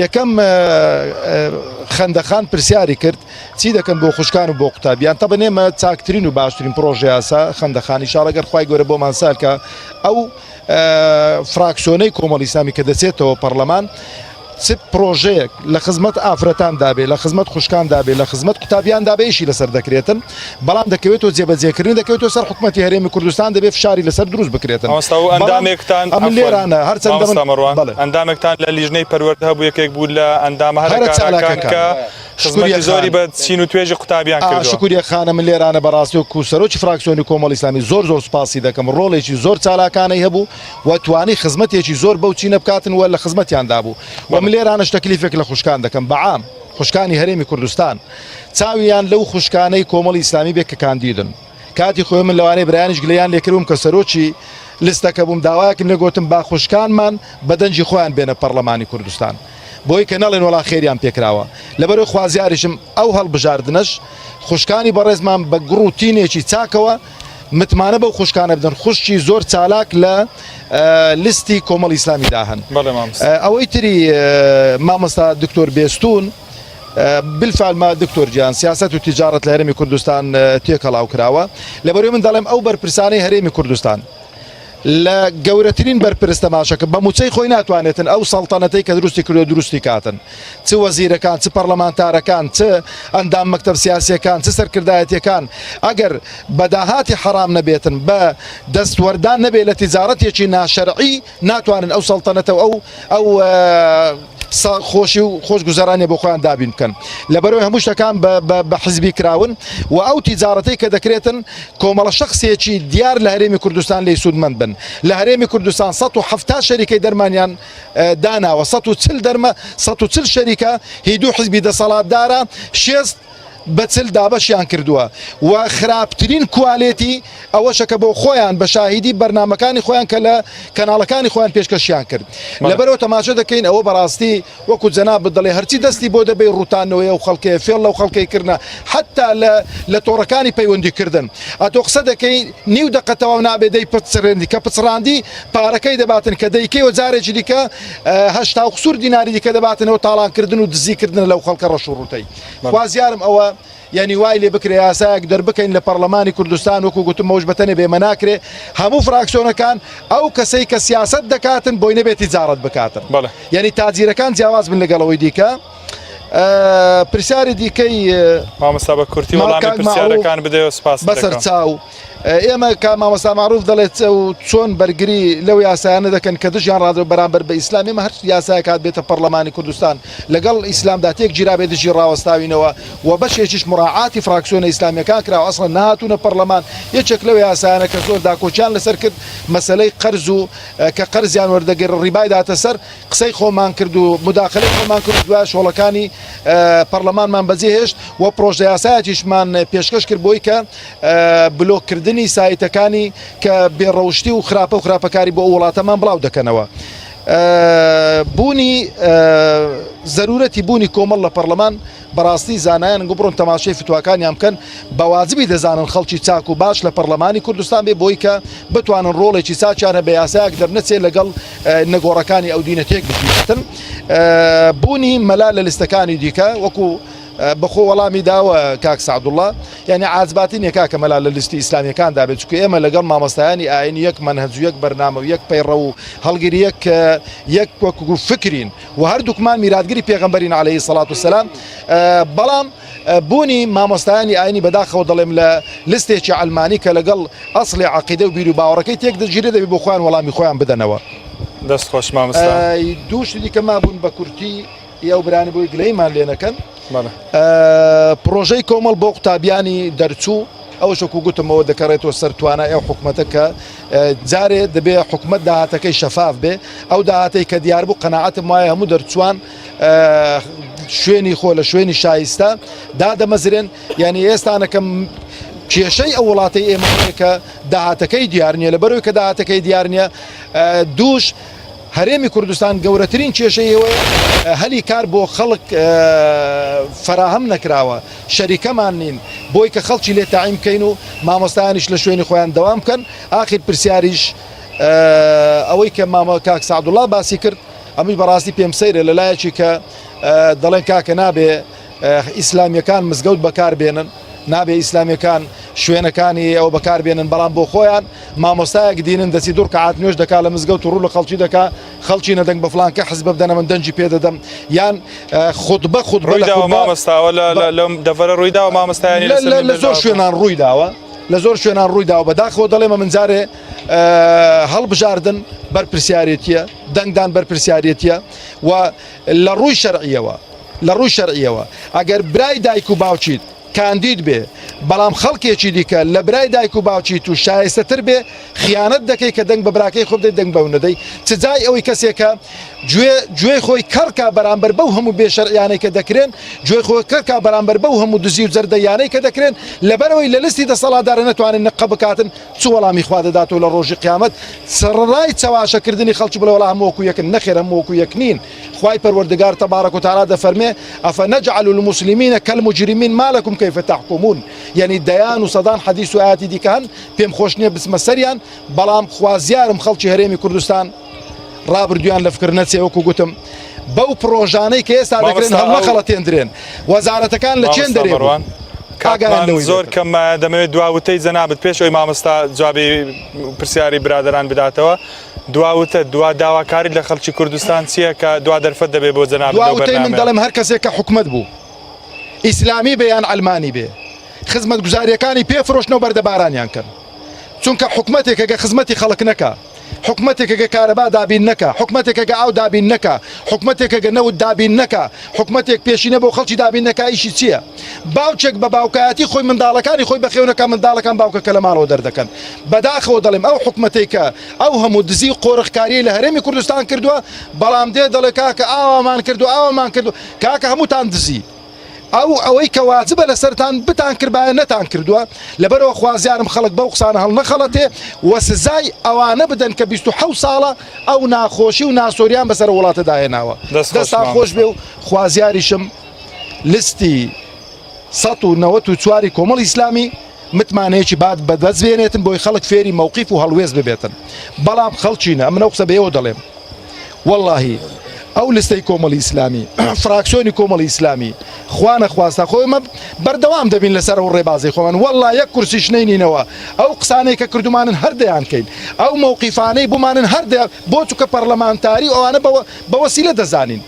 یەکەم خەندەخان پرسیاری کرد چی دەکەن بۆ خوشکان و بۆ قوتابیان تا بنێمە چاکترین و باشترین پرۆژه یاسا خەندەخانی شاڵەگەر خوای گەورە بۆمان سالکە ئەو فراکسیۆنەی کۆمەڵی ئیسلامی کە دەچێتەوە پەرلەمان چ پرۆژەیەک لە خزمەت ئافرەتان دابێ لە خزمەت خوشکان دابێ لە خزمەت قوتابیان دابێشی لەسەر دەکرێتن بەڵام دەکەوێتەوە جێبەجێکردن دەکەوێتەوە سەر حکومەتی هەرێمی کوردستان دەبێت فشاری لەسەر دروست بکرێتن لێرانە ئەندامێکتان لە لیژنەی پەروەردە هەبوو یەکێک بوو لە ئەندامە هەرەکان کە خزمەتی زۆری بە چین و توێژی قوتابیان کردووە. شکریە خانە من لێرانە بەڕاستی و کوسەرۆکی فراکسیۆنی کۆمەڵی ئیسلامی زۆر سوپاسی دەکەم ڕۆڵێکی زۆر چالاکانەی هەبوو و توانی خزمەتێکی زۆر بەو چینە بکاتن و لە خزمەتیاندا بوو و من لێرانەش تەکلیفێک لە خوشکان دەکەم بەعام خوشکانی هەرێمی کوردستان چاویان لەو خوشکانەی کۆمەڵی ئیسلامی بێت کە کاندیدن کاتی خۆی من لەوانەیە برایانیش گلەیان لێکردوم کە سەرۆکی لستەکە بووم داوایەکم لێگوتم با خوشکانمان بەدەنجی خۆیان بێنە پەرلەمانی کوردستان بۆی کە نەڵێن وڵا خێریان پێکراوە لەبەرەوەی خوازیاریشم ئەو هەڵبژاردنەش خوشکانی بەڕێزمان بە گڕوتینێکی چاکەوە متمانە بەو خوشکانە بدەن خوشکی زۆر چالاک لە لیستی کۆمەڵی ئیسلامی داهەن ئەوەی تری مامۆستا دکتۆر بێستون بالفعل ما دکتۆر گیان سیاست و تجارەت لە هەرێمی کوردستان تێکەڵاو کراوە لەبەرەوەی من دەڵێم ئەو بەرپرسانەی هەرێمی کوردستان لە گەورەترین بەرپرس تەماشەکە بە موچەی خۆی ناتوانێتن ئەو سەڵتەنەتەی کە دروستی کردو دروستی کاتن چ وەزیرەکان چ پەرلەمانتارەکان چ ئەندام مەکتەب سیاسیەکان چ سەرکردایەتیەکان ئەگەر بەداهاتی حرام نەبێتن بە دەستوەردان نەبێت لە تیجارەتێکی ناشەرعی ناتوانن ئەو سەڵتەنەتە ئەو خۆشی و خۆشگوزارانی بۆ خۆیان دابین بکەن لەبەرەوەی هەموو شتەکان بە حزبی کراون و ئەو تیجارەتەی کە دەکرێتن کۆمەڵە شخصێکی دیار لە هەرێمی کوردستان لی سوودمەند بن لە هەرێمی کوردستان 170 شەریکەی دەرمانیان داناوە 140 شەریکە هی دوو حزبی دەسەڵاتدارە 6 بەچل دابەشیان کردووە و خراپترین کوالێتی ئەوەشە کە بۆ خۆیان بە شاهیدی بەرنامەکانی خۆیان کە لە کەناڵەکانی خۆیان پێشکەشیان کرد لەبەرەوە تەماشا دەکەین ئەوە بەڕاستی وەکو جەناب دەڵێ هەرچی دەستی بۆ دەبێ ڕوتانەوەی و خەڵکەیە فێڵ لەو خەڵکەی کردنە حتا لە تۆڕەکانی پەیوەندیکردن ئەتۆ قسە دەکەی نیو دەقەتەوە نابێ دەی پچڕێندی کە پچڕاندی پارەکەی دەباتن کە دەیکەوە جارێکی دیکە هەشتا و قسوور دیناری دیکە دەباتنەوە تاڵانکردن و دزیکردن لەو خەڵکە ڕەش و ڕوتەی خوازیارم ئەوە یعنی وای لێ بکرێ یاسایەک دەربکەین لە پەرلەمانی کوردستان وەکو گوتم مەوش بەتەنێ بێمە ناکرێ هەموو فراکسیۆنەکان ئەو کەسەی کە سیاست دەکاتن بۆی نەبێت تیجارەت بکاتن یعنی تاجیرەکان جیاواز بن لەگەڵەوەی دیکە پرسیاری دیکەی مامۆستا بە کورتی وەڵامی پرسیارەکان بدەیەوە سپاس بەسەر چاو ئێمە کە مامۆستا معروف دەڵێت چۆن بەرگری لەو یاسایانە دەکەن کە دژیان ڕادەوە بەرامبەر بە ئیسلامی ئێمە هەر یاسایە کات بێتە پەرلەمانی کوردستان لەگەڵ ئیسلامدا تێک گیرابێ دژی ڕاوەستاوینەوە و بەشێکیش مڕاعاتی فراکسیۆنە ئیسلامیەکان کراوە ئەسڵەن نهاتوونە پەرلەمان یەکێک لەو یاسایانە کە زۆر داکۆچیان لەسەر کرد مەسەلەی قەرز و کە قەرزیان وەردەگەر ڕیبای داتە سەر قسەی خۆمان کرد و مداخلەی خۆمان کرد دوای شۆڵەکانی پەرلەمانمان بەجێهێشت و پرۆژە یاسایەتیشمان پێشکەش کرد بۆی کە بلۆکردنی سایتەکانی کە بێڕەوشتی و خراپە و خراپەکاری بۆ وڵاتەمان بڵاو دەکەنەوە بوونی ضرورەتی بوونی کۆمەڵ لە پەرلەمان بەڕاستی زانایان گوبڕۆن تەماشای فتوواکانیان بکەن بەوازبی دەزانن خەڵکی چاک و باش لە پەرلەمانی کوردستان بێ بۆی کە بتوانن ڕۆڵێکی چاچیانە بە یاسایەک دەرنەچێت لەگەڵ نەگۆڕەکانی ئەو دینەتێک بگیرێتن بوونی مەلا لە لیستەکانی دیکە وەکو بەخۆ وەڵامی داوە کاک سعدوڵڵا یعنی عازباتی نییە کاکە مەلا لە لیستی ئیسلامیەکاندا بێت چکە ئێمە لەگەڵ مامۆستایانی ئاینی یەک منهەج و یەک بەرنامە و یەک پەیڕە و هەڵگیری یەک وەکو فکرین و هەردووکمان میراتگری پێغەمبەرین عەلەیهی سەڵات وسەلام بەڵام بوونی مامۆستایانی ئاینی بەداخەوە دەڵێم لە لیستێکی ئەلمانی کە لەگەڵ ئەسڵی عەقیدە و بیر و باوەڕەکەی تێک دەگیرێت دەبێت بۆ خۆیان وەڵامی خۆیان بدەنەوە دەست خۆش مامۆستا دووش دیکە مابوون بە کورتی ئەو برانی بۆی گلەیمان لێ نەکەن پرۆژەی کۆمەڵ بۆ قوتابیانی دەرچوو ئەوشکو گوتمەوە دەکەڕێتەوە سەر توانای ئەو حکومەتە کە جارێ دەبێ حکومت داهاتەکەی شەفاف بێ ئەو داهاتەی کە دیار بوو قەناعەتم وایە هەموو دەرچوان شوێنی خۆ لە شوێنی شایستە دادەمەزرێن یعنی ئێستانەکەم کێشەی ئەو وڵاتی ئێمە کە داهاتەکەی دیار نییە لە بەرەوەی کە داهاتەکەی دیار نییە دووش هەرێمی کوردستان گەورەترین کێشەیەوە هەلی کار بۆ خەڵک فراهەم نەکراوە شەریکەمان نین بۆی کە خەڵکی لێ تاعیم بکەین و مامۆستایانیش لە شوێنی خۆیان دەوام بکەن ئاخر پرسیاریش ئەوەی کە مامۆ کاک سعدوڵڵا باسی کرد ئەمی بەڕاستی پێم سەیرە لەلایەکی کە دەڵێن کاکە نابێ ئیسلامیەکان مزگەوت بەکاربێنن نابێ ئیسلامیەکان شوێنەکانی ئەو بەکاربێنن بەڵام بۆ خۆیان مامۆستایەک دینن دەچی دوور کەعات نوێژ دەکا لە مزگەوت و ڕوو لە خەڵکی دەکا خەڵکی نەدەنگ بە فڵانکە حزب بدەنە من دەنجی پێدەدەم یان خودبە مامۆستاوە لە دەڤەرە ڕوویداوە مامۆستایانی لە زۆر شوێنان ڕوویداوە لە زۆر شوێنان ڕوویداوە بەداخەوە دەڵێمە من جارێ هەڵبژاردن بەرپرسیارەتیە دەنگدان بەرپرسیارەتیە و لە ڕووی شەرعیەوە لە ڕووی شەرعیەوە ئەگەر برای دایک و باوچیت کاندید بێ بەڵام خەڵکێکی دیکە لە برای دایک و باوچیت و شایستەتر بێ خیانەت دەکەی کە دەنگ بە براکەی خۆ بدەیت دەنگ بەو نەدەی چ جای ئەوەی کەسێکە گوێی خۆی کەڕکە بەرامبەر بەو هەموو بێشەرعیانەی کە دەکرێن گوێی خۆی کەرکە بەرامبەر بەو هەموو دزی و جەردەیانەی کە دەکرێن لەبەرەوەی لە لستی دەسەڵاتدارە نەتوانن نەقە بکاتن چ وەڵامی خوا دەداتەوە لە ڕۆژی قیامەت سڕای چاواشەکردنی خەڵکی بڵێ وەڵا هەموو وەکو یەکن نەخێر هەموو وەکو یەک نین خوای پەروەردگار تەبارەک و تەعالا دەفەرمێ ئەفەنەجعل المسلمین کالمجرمین ما لەکم کەیف تحکمون یعنی دەیان و سەدان حەدیث و ئاەتی دیکە هەن پێم خۆش نییە بچمە سەریان بەڵام خوازیارم خەڵکی هەرێمی کوردستان ڕابردویان لە فکر نەچێ وەکو گوتم بەو پرۆژانەی کە ئێستا دەکرێن هەڵمە خەڵەتێندرێن وەزارەتەکان لە چێن دەرێن زۆر کەم دەمەوێت دواوتەی جەنابەت پێش ئەوی مامۆستا جوابی پرسیاری برادران بداتەوە دواوتە دوا داواکاری لە خەڵکی کوردستان چییە کە دوا دەرفەت دەبێت بۆ جەنابەت دواوتەی من دەڵێم هەر کەسێک کە حکومەت بوو ئیسلامی بێ یان ئەلمانی بێ خزمەت گوزاریەکانی پێفرۆشنەوە بەردەبارانیان کرد چونکە حکومەتێک ئەگە خزمەتی خەڵک نەکە حکومەتێک ئەگە کارەبا دابین نەکە حکومەتێک ئەگە ئاو دابین نەکە حکومەتێک ئەگە نەوت دابین نەکە حکومەتێک پێشینە بۆ خەڵکی دابین نەکە ئیشی چییە باوچێک بە باوکایەتی خۆی منداڵەکانی خۆی بەخێونەکە منداڵەکان باوکەکە لە ماڵەوە دەردەکەن بەداخەوە دەڵێم ئەو حکومەتێکە ئەو هەموو دزی قۆرخکاری لە هەرێمی کوردستان کردووە بەڵام دێ دەڵێ کاکە ئاوامان کردو ئاوامان کردو کاکە هەمووتان دزی ئەوەی کە واجبە لەسەرتان بتان کردبایە نەتان کردووە لەبەرەوە خوازیارم خەڵک بەو قسانە هەڵ نەخەڵەتێ وە سزای ئەوانە بدەن کە 27 ساڵە ئەو ناخۆشی و ناسۆریان بەسەر وڵاتە داهێناوە دەستان خۆش بێ و خوازیاریشم لستی 1994 کۆمەڵی ئیسلامی متمانەیەکی بعد بەدەست بێنێتن بۆی خەڵک فێری مووقیف و هەڵوێز ببێتن بەڵام خەڵچینە ئەمە قسە بێەوە دەڵێم واللهی ئەو لستەی کۆمەڵی ئیسلامی فراکسیۆنی کۆمەڵی ئیسلامی خوا نەخواستا خۆمە بەردەوام دەبین لەسەر ئەو ڕێبازی خۆمان والله یەک کورسیش نینینەوە ئەو قسانەی کە کردومانن هەردەیان کەین ئەو مووقیفانەی بوومانن هەردە بۆ چووکە پەرلەمانتاری ئەوانە بەوەسیلە دەزانین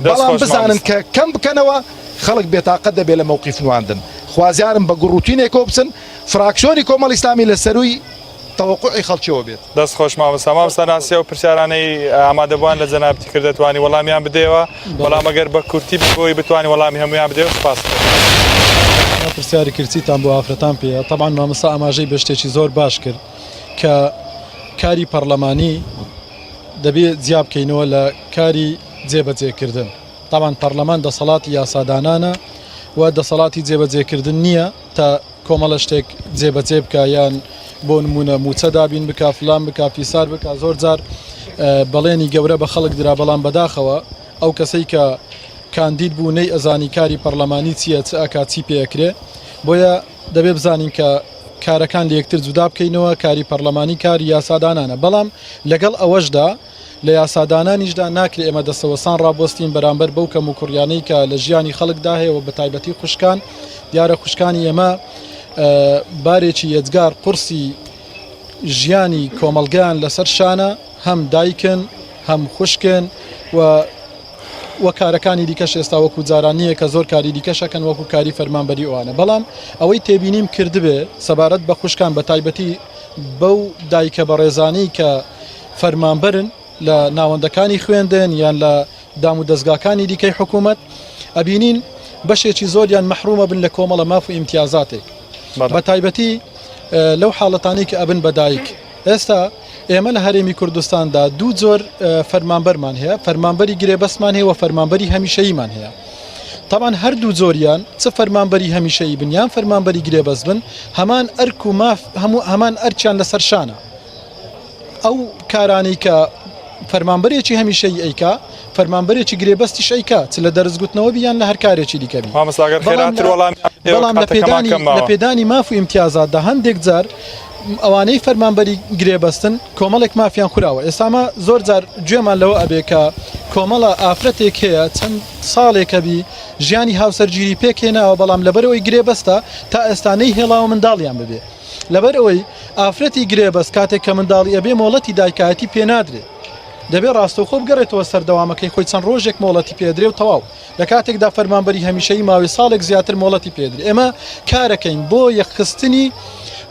بەڵام بزانن کە کەم بکەنەوە خەڵک بێتاقەت دەبێت لە مووقیف نواندن خوازیارم بە گوڕوتینێکۆ بچن فراکسیۆنی کۆمەڵی ئیسلامی لەسەروی تەوەقعی خەڵکیەوە بێت دەست خۆش مامۆستا ناسیە و پرسیارانەی ئامادەبووان لە جەنابەتی کرد دەتوانی وەڵامیان بدەیەوە بەڵام ئەگەر بە کورتی بۆی بتوانانی وەڵامی هەمویان بدەوە سپاس پرسیاری کردیتان بۆ ئافرەتان پێەیە طبعا مامۆستا ئاماژەی بە شتێکی زۆر باش کرد کە کاری پەرلەمانی دەبێت جیا بکەینەوە لە کاری جێبەجێکردن طبعا پەرلەمان دەسەڵاتی یاسادانانە و دەسەڵاتی جێبەجێکردن نییە تا کۆمەڵە شتێک جێبەجێ بکە یان بۆ نمونە موچە دابین بکە فلان بکە پیسار بکە زۆر جار بەڵێنی گەورە بە خەڵک درا بەڵام بەداخەوە ئەو کەسەی کە کاندید بوو نەی ئەزانی کاری پەرلەمانی چییە چ ئەکات چی پێکرێ بۆیە دەبێ بزانین کە کارەکان لە یەکتر جودا بکەینەوە کاری پەرلەمانی کاری یاسادانانە بەڵام لەگەڵ ئەوەشدا لە یاسادانانیشدا ناکرێ ئێمە دەستەوەسان ڕابۆستین بەرامبەر بەو کەم و کوڕیانەی کە لە ژیانی خەڵکدا هەیە و بە تایبەتی خوشکان دیارە خوشکانی ئێمە بارێکی یەجگار قورسی ژیانی کۆمەلگیان لەسەر شانە هەم دایکن هەم خوشکن و کارەکانی دیکەش ئێستا وەکو جارانیە کە زۆر کاری دیکەشەکەن وەکو کاری فەرمانبەری ئەوانە بەڵام ئەوەی تێبینیم کردبێ سەبارەت بە خوشکان بە تایبەتی بەو دایکە بە ڕێزانەی کە فەرمانبەرن لە ناوەندەکانی خوێندن یان لە دام و دەستگاکانی دیکەی حکوومەت ئەبینین بەشێکی زۆریان مەحرومە بن لە کۆمەڵە ماف و ئیمتیازاتێک بە تایبەتی لەو حاڵەتانی کە ئەبن بەدایک ئێستا ئێمە لە هەرێمی کوردستاندا دوو جۆر فەرمانبەرمان هەیە فەرمانبەری گرێبەستمان هەیە و فەرمانبەری هەمیشەییمان هەیە طبعا هەردوو زۆریان چ فەرمانبەری هەمیشەیی بن یان فەرمانبەری گرێبەست بن هەمان ئەرک و ماف هەمان ئەرچیان لەسەر شانە ئەو کارانەی کە فەرمانبەرێکی هەمیشەیی ئەیکا فەرمانبەرێکی گرێبەستی شەیکا چ لە دەرزگوتنەوە بیان لە هەر کارێکی دیکەبی بەڵام لە پێدانی ماف و ئیمتیازاتدا هەندێک جار ئەوانەی فەرمانبەری گرێبەستن کۆمەڵێک مافیان خوراوە ئێستامە زۆر جار گوێمان لەوە ئەبێ کە کۆمەڵە ئافرەتێک هەیە چەند ساڵێکە بی ژیانی هاوسەرگیری پێکێناوە بەڵام لەبەرەوەی گرێبەستە تا ئێستانەی هێڵاوە منداڵیان ببێ لەبەرەوەی ئافرەتی گرێبەست کاتێک کە منداڵی ئەبێ مۆڵەتی دایکایەتی پێنادرێت دەبێت ڕاستەوخۆ بگەڕێتەوە سەردەوامەکەی خۆی چەند ڕۆژێک مۆڵەتی پێدرێ و تەواو لە کاتێکدا فەرمانبەری هەمیشەی ماوەی ساڵێک زیاتر مۆڵەتی پێدرێ ئێمە کارەکەین بۆ یەخستنی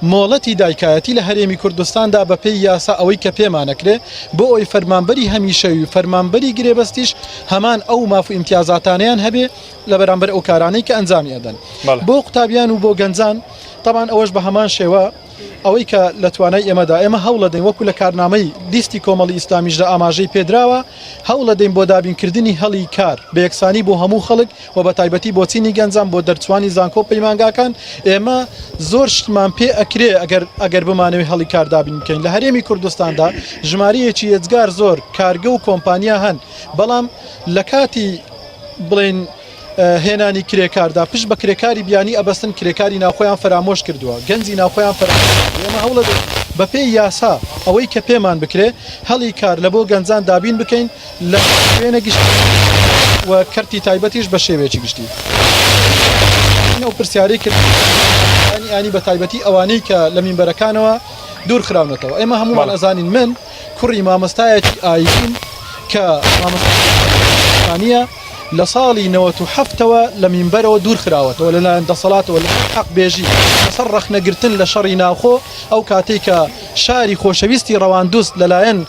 مۆڵەتی دایکایەتی لە هەرێمی کوردستاندا بە پێی یاسا ئەوەی کە پێمانەکرێ بۆ ئەوی فەرمانبەری هەمیشەوی فەرمانبەری گرێبەستیش هەمان ئەو ماف و ئیمتیازاتانیان هەبێ لە بەرامبەر ئەو کارانەی کە ئەنجامی ئەدەن بۆ قوتابیان و بۆ گەنجان طبعاً ئەوەش بە هەمان شێوە ئەوەی کە لە توانای ئێمەدا ئێمە هەوڵ دەین وەکو لە کارنامەی لیستی کۆمەڵی ئیسلامیشدا ئاماژەی پێدراوە هەوڵ دەین بۆ دابینکردنی هەڵی کار بە یەکسانی بۆ هەموو خەڵک و بە تایبەتی بۆ چینی گەنجان بۆ دەرچوانی زانکۆ پەیمانگاکان ئێمە زۆر شتمان پێ ئەکرێ ئەگەر بمانەوەی هەڵی کار دابین بکەین لە هەرێمی کوردستاندا ژمارەیەکی ێجگار زۆر کارگە و کۆمپانیا هەن بەڵام لە کاتی بڵێن هێنانی کرێکاردا پشت بە کرێکاری بیانی ئەبەستن کرێکاری ناوخۆیان فەرامۆش کردووە گەنجی ناوخۆیان ئێمە هەوڵە بە پێی یاسا ئەوەی کە پێمان بکرێ هەڵی کار لە بۆ گەنجان دابین بکەین لە شوێنە گشتی و کەرتی تایبەتیش بە شێوەیەکی گشتی ئەو پرسیارەی کردنی بە تایبەتی ئەوانەی کە لە مینبەرەکانەوە دوور خراونەتەوە ئێمە هەمومان ئەزانین من کوڕی مامۆستایەکی ئاین کە مامۆستایە لە ساڵی 97ەوە لە مینبەرەوە دوور خراوەتەوە لەلایەن دەسەڵاتەوە لە حەق بێژی لەسەر ڕەخنەگرتن لە شەڕی ناوخۆ ئەو کاتێک کە شاری خۆشەویستی ڕەواندوست لەلایەن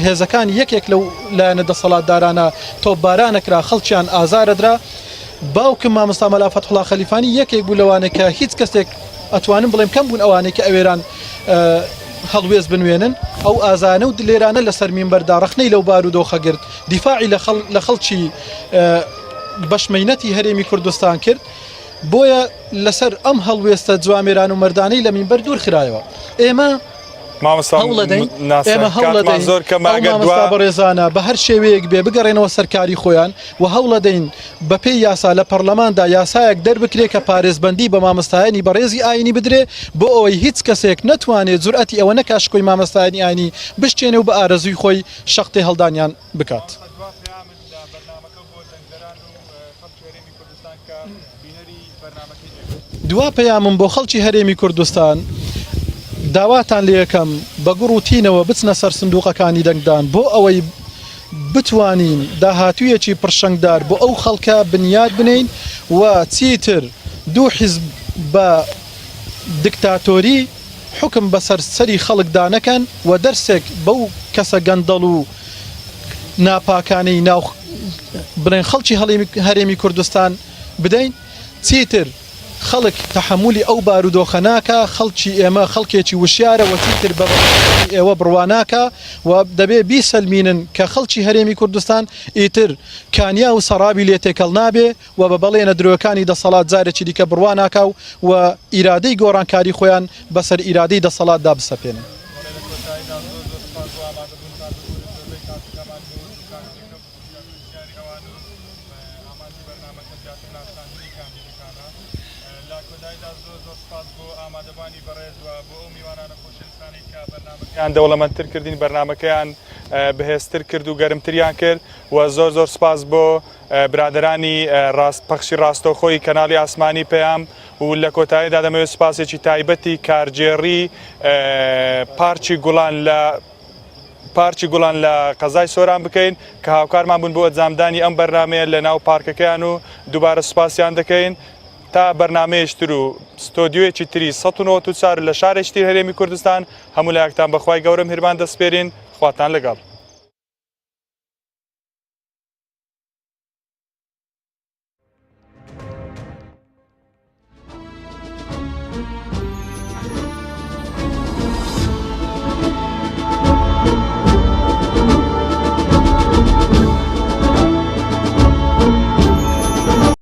هێزەکانی یەکێک لەو لایەنە دەسەڵاتدارانە تۆپبارانەکرا خەڵکیان ئازارەدرا باوکم مامۆستا مەلا فەتحوڵا خەلیفانی یەکێک بوو لەوانە کە هیچ کەسێک ئەتوانم بڵێم کەم بوون ئەوانەی کە ئەوێران هەڵوێز بنوێنن ئەو ئازانە و دلێرانە لەسەر مینبەردا ڕەخنەی لەو بارودۆخە گرت دیفاعی لە خەڵکی بەشمەینەتی هەرێمی کوردستان کرد بۆیە لەسەر ئەم هەڵوێستە جوامێران و مەردانەی لە مینبەر دوور خرایەوە ئێمە ئێمە هەوڵەدەین مامۆستا بەڕێزانە بە هەر شێوەیەک بێ بگەڕێنەوە سەرکاری خۆیان و هەوڵەدەین بە پێی یاسا لە پەرلەماندا یاسایەک دەربکرێ کە پارێزبەندی بە مامۆستایانی بەڕێزی ئاینی بدرێ بۆ ئەوەی هیچ کەسێک نەتوانێت جورئەتی ئەوە نەکاشکۆی مامۆستایانی ئاینی بشتێنێ و بە ئارەزوی خۆی شەقتێ هەڵدانیان بکات. دوا پەیامم بۆ خەڵکی هەرێمی کوردستان داواتان لێ یەکەم بە گوڕ و تینەوە بچنە سەر سندوقەکانی دەنگدان بۆ ئەوەی بتوانین داهاتوویەکی پرشەنگدار بۆ ئەو خەڵکە بنیاد بنین و چیتر دوو حیزب بە دیکتاتۆری حکم بەسەر سەری خەڵکدا نەکەن و دەرسێک بەو کەسە گەندەڵ و ناپاکانەی ناو بڵێن خەڵکی هەرێمی کوردستان بدەین چیتر خەڵک تەحملی ئەو بارودۆخە ناکە خەڵکی ئێمە خەڵکێکی وشیارە وەتیتر بە ئێوە بڕواناکە و دەبێ بیسەلمینن کە خەڵکی هەرێمی کوردستان ئیتر کانیا و سەرابی لێ تێکەڵ نابێ و بە بەڵێنە درۆکانی دەسەڵات جارێکی دیکە بڕواناکە و ئیرادەی گۆڕانکاری خۆیان بەسەر ئیرادەی دەسەڵاتدا بسەپێنن. یان دەوڵەمەندترکردین بەرنامەکەیان بەهێزتر کرد و گەرمتریان کرد و زۆر سپاس بۆ برادرانی پەخشی ڕاستۆخۆی کەناڵی ئاسمانی پێیام و لە کۆتاییدا دەمەوێت سپاسێکی تایبەتی کارجێڕی پارچی گوڵان لە قەزای سۆران بکەین کە هاوکارمان بوون بۆ ئەنجامدانی ئەم بەرنامەیە لە ناو پارکەکەیان و دووبارە سوپاسیان دەکەین تا بەرنامەیەشتر و ستۆدیۆیەکی تری ١٩٤ لە شارێکی تر هەرێمی کوردستان هەموو لایەکتان بەخوای گەورە میهرەبان دەسپێرین خواتان لەگەڵ.